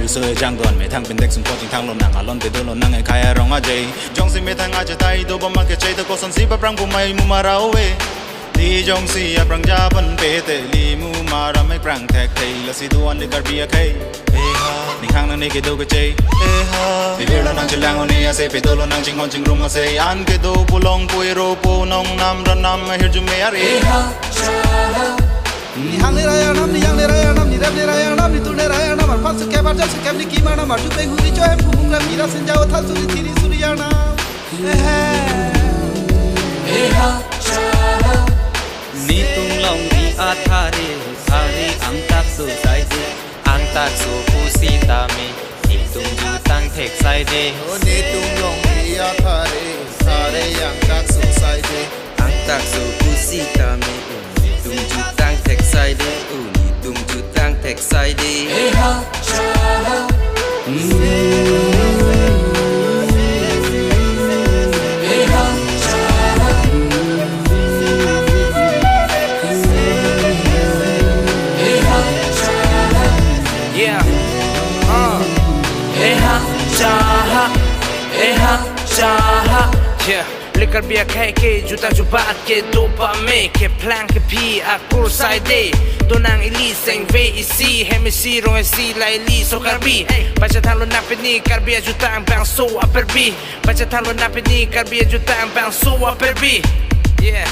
รู้สึกจังตอนไม่ทั้งเป็นเด็กสมบูรณ์จริงทั้งล้นหนังอารมณ์ไปโดนล้นหนังไอ้ใครร้องอาเจจงสิไม่ทั้งอาจจะตายตัวบ่มาแค่ใจตะโกสันสีปะปรังผู้ไม่มุมาเราเวลีจงสิปรังจาบันเปเตลีมุมาเราไม่ปรังแท็กเทละสิตัวนี่การเบียเคเฮ้ฮานี่ข้างนั้นนี่แค่ดูก็เจเฮ้ฮาที่เวลานั่งจะแรงเอาเนี่ยเซไปตัวเรานั่งจิงคนจิงรุมมาเซอันแค่ดูผู้ลงผู้โรผู้น้องนำรันนำมาเฮจุเมียรีni hang ni raya nam ni yang ni raya nam ni rap ni raya nam ni tu ni raya nam pan se ke bar ja se ke ni ki mana ma tu pe hu ri cho em hu ram mira sin jao tha su ri thiri su ri ya na ha chala ni tung long ni a tha re ang tak su sai de ang tak su pu si ta me ni tung ju tang thek sai de ni tung long ni a tha re ang tak su sai de ang tak su pu si ta me tung ju tang thek sai de ni tung ju tang thek sai de ha chala Yeah, lekker biar ke juta jubat ke dopa me ke plan ke pi aku side donang ili seng ve isi hemisi rong isi la ili so karbi baca talo napeni karbi juta bang so aperbi baca talo napeni karbi juta bang so aperbi yeah